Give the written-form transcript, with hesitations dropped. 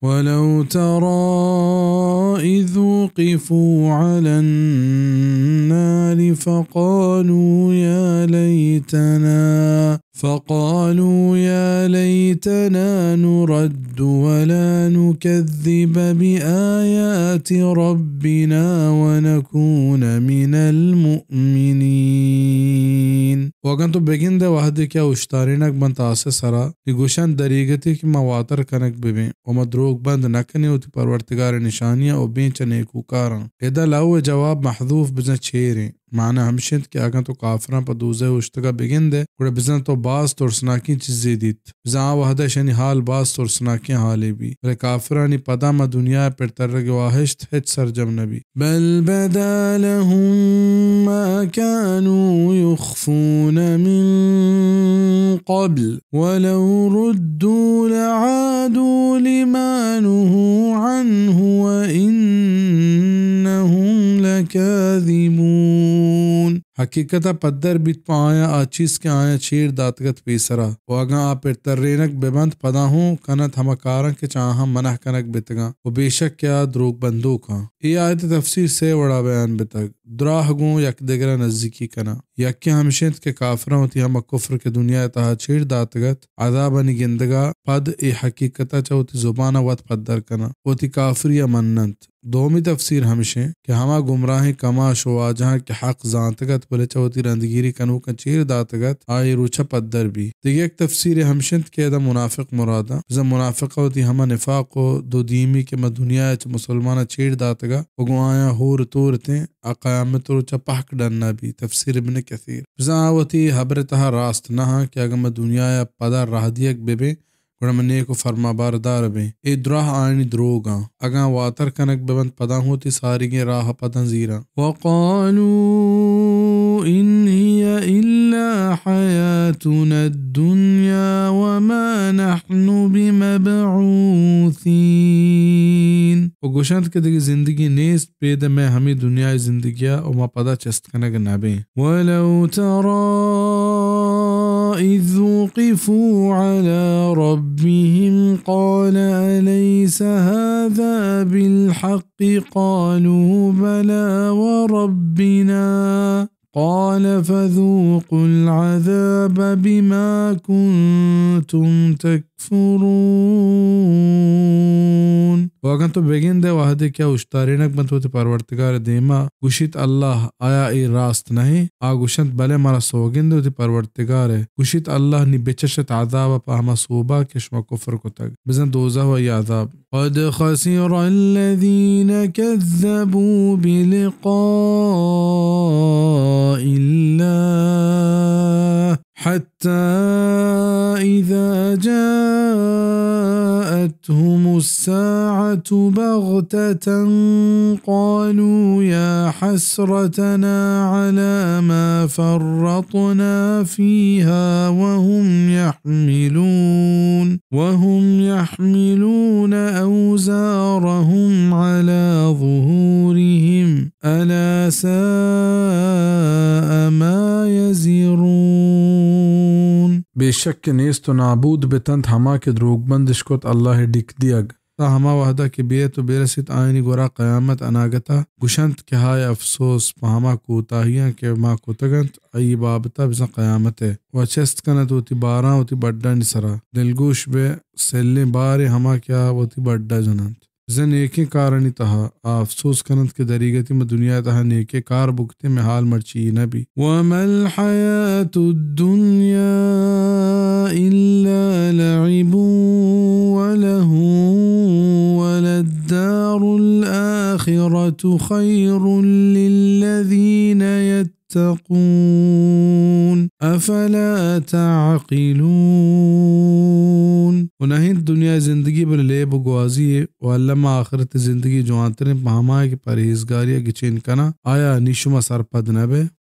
ولو ترى إذ وقفوا على النار فقالوا يا ليتنا نرد ولا نكذب بآيات ربنا ونكون من المؤمنين. وقان تو بگین ده وحده کیا اشتارینک بند تاسه سرا لی گوشن دریگتی که ما واتر کنک ببین و ما دروگ بند نکنی و تی پرورتگار نشانیه و بینچ نیکو کارن. ادا لاو جواب محذوف بزن چیرین معنی همشند که اگر تو کافران پا دوزه اشتگا بگین ده گوڑه بزن تو باز ترسناکی چیزی دید بزن وحده شنی حال باز ترسناکی حالی بی ولی کافرانی پدا ما دنیا پر ترگ واحشت هیچ سرجم نبی بل بدا لهم ما كانوا يخفون من قبل ولو ردوا لعادوا لما نهوا عنه وإنهم لكاذبون. حقیقتا پدر بیت پایا آچیز کے آیا چیر داتگت پیسرا واگا آپ ترینک ببند پدا ہوں کنت ہمکارن کے چاہاں منح کنک بتگا و بیشک کیا دروگ بندوک ہاں. یہ آیت تفسیر سے وڑا بیان بتگ دراہگوں یک دگرہ نزدیکی کنا یکی ہمشنت کے کافران ہوتی ہم کفر کے دنیا تہا چیر داتگت عذابانی گندگا پد ای حقیقتا چاہوتی زبانہ وط پدر کنا ہوتی کافری مننت. دومی تفسیر ہمشیں کہ ہما گمراہیں کما شوا جہاں کے حق زانتگت بلے چاہوتی رندگیری کنو کا چیر داتگت آئی روچہ پدر بھی. دیکھ ایک تفسیر ہمشنت کے دا منافق مرادا بزا منافق ہوتی ہما نفاق و دو دیمی کے دنیا چا مسلمانہ چیر داتگا وگو آیا ہور طورتیں قیامت روچہ پحک ڈننا بھی. تفسیر ابن کثیر بزا آوتی حبرتہا راست نہا کہ اگر دنیا پدا راہ دیک بے گوڑا منی کو فرما باردار بیں اے دراہ آئینی دروگاں اگاں واتر کنک ببند پدا ہوتی ساری گے راہ پدن زیرا. وقالوا ان هي الا حياتنا الدنيا وما نحن بمبعوثين. و گوشند کہ دیکھ زندگی نیست پید میں ہمیں دنیا زندگیہ و ما پدا چست کنک نبیں. ولو ترى إذ وقفوا على ربهم قال أليس هذا بالحق قالوا بلى وربنا قال فذوقوا العذاب بما كنتم تكفرون. واگن تو بگین دے وحدے کیا اشتارینک بند ہوتے پرورتگار دیما گوشت اللہ آیا ای راست نہیں آگوشت بلے مارا سوگن دے ہوتے پرورتگار ہے گوشت اللہ نی بچشت عذاب پا ہما صوبہ کشما کفر کو تک بزن دوزہ ہوا یہ عذاب. قد خسر الذين كذبوا بلقاء الله حتى إذا جاءتهم الساعة بغتة قالوا يا حسرتنا على ما فرطنا فيها وهم يحملون أوزارهم على ظهورهم ألا ساء ما يزرون. بیشک نیست و نابود بتند ہما کے دروگ بندش کت اللہ ڈک دیگ تا ہما وحدہ کے بیت و بیرسیت آئینی گورا قیامت اناگتا گشنت کے ہائے افسوس پا ہما کوتاہیاں کے ما کوتگنت ای بابتا بزن قیامت ہے و چست کنت ہوتی باراں ہوتی بڑا نسرا دلگوش بے سلیں بارے ہما کیا ہوتی بڑا جنانت زن ایکی کارنی تہا افسوس کنت کے دریگتی میں دنیا تہا نیکے کار بکتے میں حال مرچی نبی. وَمَا الْحَيَاةُ الدُّنْيَا إِلَّا لَعِبٌ وَلَهُ وَلَلدَّارُ الْآخِرَةُ خَيْرٌ لِلَّذِينَ يَتَّقُونَ أَفَلَا تَعْقِلُونَ. ونہیں دنیا زندگی بل لے بگوازی ہے واللہ آخرت زندگی جو آنتریں پہمائے کی پرہیزگاریہ گچین کنا آیا نیشما سرپد نبے.